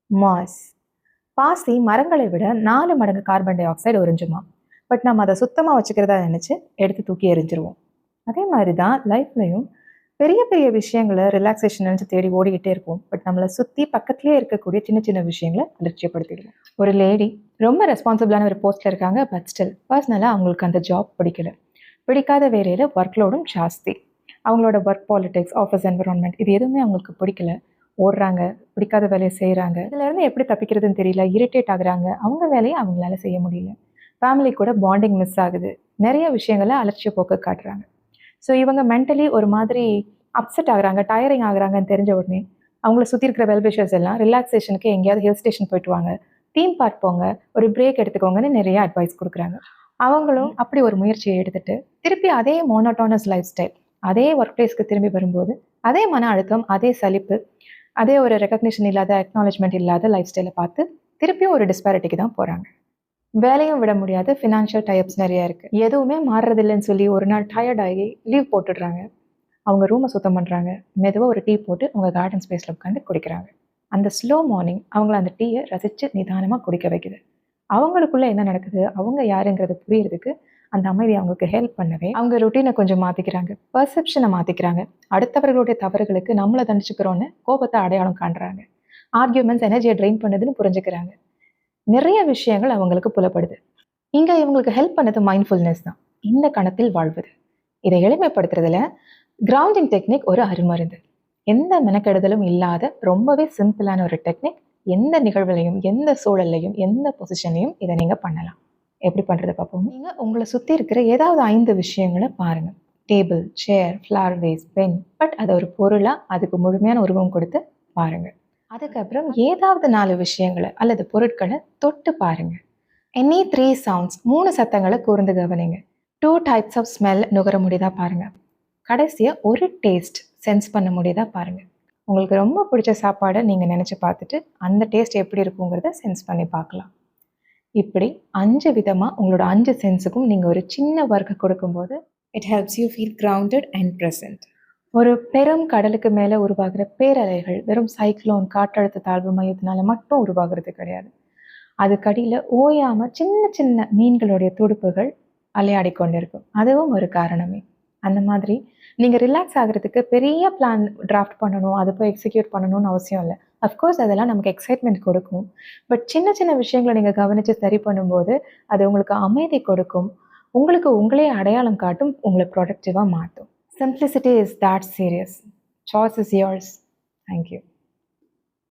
Mass. பாசி மரங்களை விட 4 மடங்கு கார்பன் டை ஆக்சைடு உறிஞ்சுமா. பட் நம்ம அதை சுத்தமாக வச்சுக்கிறதா நினச்சி எடுத்து தூக்கி எறிஞ்சிருவோம். அதே மாதிரி தான் லைஃப்லையும் பெரிய பெரிய விஷயங்களை ரிலாக்ஸேஷன் நினச்சி தேடி ஓடிக்கிட்டே இருப்போம். பட் நம்மளை சுற்றி பக்கத்துலேயே இருக்கக்கூடிய சின்ன சின்ன விஷயங்களை அலட்சியப்படுத்திடுவோம். ஒரு லேடி ரொம்ப ரெஸ்பான்சிபிளான ஒரு போஸ்ட்டில் இருக்காங்க. பட் ஸ்டில் பர்சனலாக அவங்களுக்கு அந்த ஜாப் பிடிக்காத வேலையில் ஒர்க்லோடும் ஜாஸ்தி. அவங்களோட ஒர்க் பாலிடிக்ஸ், ஆஃபீஸ் என்விரான்மெண்ட் இது எதுவுமே அவங்களுக்கு பிடிக்கல. ஓடுறாங்க, பிடிக்காத வேலையை செய்கிறாங்க. இதுலேருந்து எப்படி தப்பிக்கிறதுன்னு தெரியல, இரிட்டேட் ஆகுறாங்க. அவங்க வேலையை அவங்களால செய்ய முடியல. ஃபேமிலி கூட பாண்டிங் மிஸ் ஆகுது. நிறைய விஷயங்களை அலட்சிய போக்கு காட்டுறாங்க. ஸோ இவங்க மென்டலி ஒரு மாதிரி அப்செட் ஆகுறாங்க, டயரிங் ஆகுறாங்கன்னு தெரிஞ்ச உடனே அவங்கள சுற்றி இருக்கிற வெல்விஷர்ஸ் எல்லாம் ரிலாக்ஸேஷனுக்கு எங்கேயாவது ஹில் ஸ்டேஷன் போயிட்டு வாங்க, தீம் பார்க் போங்க, ஒரு பிரேக் எடுத்துக்கோங்கன்னு நிறைய அட்வைஸ் கொடுக்குறாங்க. அவங்களும் அப்படி ஒரு முயற்சியை எடுத்துட்டு திருப்பி அதே மோனோட்டானஸ் லைஃப் ஸ்டைல், அதே ஒர்க் பிளேஸ்க்கு திரும்பி வரும்போது அதே மன அழுத்தம், அதே சலிப்பு, அதே ஒரு ரெகக்னிஷன் இல்லாத, அக்னாலஜ்மெண்ட் இல்லாத லைஃப் ஸ்டைலை பார்த்து திருப்பியும் ஒரு டிஸ்பாரிட்டிக்கு தான் போகிறாங்க. வேலையும் விட முடியாது, ஃபினான்ஷியல் டைப்ஸ் நிறையா இருக்குது. எதுவுமே மாறுறதில்லைன்னு சொல்லி ஒரு நாள் டயர்ட் ஆகி லீவ் போட்டுடுறாங்க. அவங்க ரூமை சுத்தம் பண்ணுறாங்க. மெதுவாக ஒரு டீ போட்டு அவங்க கார்டன் ஸ்பேஸில் உட்காந்து குடிக்கிறாங்க. அந்த ஸ்லோ மார்னிங் அவங்கள அந்த டீயை ரசித்து நிதானமாக குடிக்க வைக்குது. அவங்களுக்குள்ளே என்ன நடக்குது, அவங்க யாருங்கிறது புரியறதுக்கு அந்த அமைதி அவங்களுக்கு ஹெல்ப் பண்ணவே அவங்க ருட்டீனை கொஞ்சம் மாற்றிக்கிறாங்க, பர்செப்ஷனை மாற்றிக்கிறாங்க. அடுத்தவர்களுடைய தவறுகளுக்கு நம்மளை தண்டிச்சுக்கிறோன்னு கோபத்தை அடையாளம் காண்றாங்க. ஆர்கியூமெண்ட்ஸ் எனர்ஜியை ட்ரெயின் பண்ணுதுன்னு புரிஞ்சுக்கிறாங்க. நிறைய விஷயங்கள் அவங்களுக்கு புலப்படுது. இங்கே இவங்களுக்கு ஹெல்ப் பண்ணது மைண்ட்ஃபுல்னஸ் தான், இந்த கணத்தில் வாழ்வது. இதை எளிமைப்படுத்துறதுல கிரவுண்டிங் டெக்னிக் ஒரு அருமருந்து. எந்த மெனக்கெடுதலும் இல்லாத ரொம்பவே சிம்பிளான ஒரு டெக்னிக். எந்த நிகழ்வுலையும், எந்த சூழல்லையும், எந்த பொசிஷன்லையும் இதை நீங்கள் பண்ணலாம். எப்படி பண்ணுறது பார்ப்போம். நீங்கள் உங்களை சுற்றி இருக்கிற ஏதாவது 5 விஷயங்களை பாருங்கள். Table, chair, flower vase, pen. But அதை ஒரு பொருளாக அதுக்கு முழுமையான உருவம் கொடுத்து பாருங்கள். அதுக்கப்புறம் ஏதாவது 4 விஷயங்களை அல்லது பொருட்களை தொட்டு பாருங்கள். எனி 3 சவுண்ட்ஸ், 3 சத்தங்களை கூர்ந்து கவனிங்க. 2 டைப்ஸ் ஆஃப் ஸ்மெல் நுகர முடியுதா பாருங்கள். கடைசியாக ஒரு டேஸ்ட் சென்ஸ் பண்ண முடியுதா பாருங்கள். உங்களுக்கு ரொம்ப பிடிச்ச சாப்பாடை நீங்கள் நினச்சி பார்த்துட்டு அந்த டேஸ்ட் எப்படி இருக்குங்கிறத சென்ஸ் பண்ணி பார்க்கலாம். இப்படி 5 விதமாக உங்களோட 5 சென்ஸுக்கும் நீங்கள் ஒரு சின்ன ஒர்க்கை கொடுக்கும்போது it helps you feel grounded and present. ஒரு பெரும் கடலுக்கு மேலே உருவாகிற பேரலைகள் வெறும் சைக்ளோன், காற்றழுத்த தாழ்வு மையத்தினால மட்டும் உருவாகிறது கிடையாது. அதுக்கடியில் ஓயாமல் சின்ன சின்ன மீன்களுடைய துடுப்புகள் அலையாடி கொண்டிருக்கும். அதுவும் ஒரு காரணமே. அந்த மாதிரி நீங்கள் ரிலாக்ஸ் ஆகிறதுக்கு பெரிய பிளான் டிராஃப்ட் பண்ணணும், அதை போய் எக்ஸிக்யூட் பண்ணணும்னு அவசியம் இல்லை. அஃப்கோர்ஸ் அதெல்லாம் நமக்கு எக்ஸைட்மெண்ட் கொடுக்கும். பட் சின்ன சின்ன விஷயங்களை நீங்கள் கவனித்து சரி பண்ணும்போது அது உங்களுக்கு அமைதி கொடுக்கும், உங்களுக்கு உங்களே அடையாளம் காட்டும், உங்களை ப்ரொடக்டிவாக மாற்றும். Simplicity is that serious. Choice is yours. Thank you.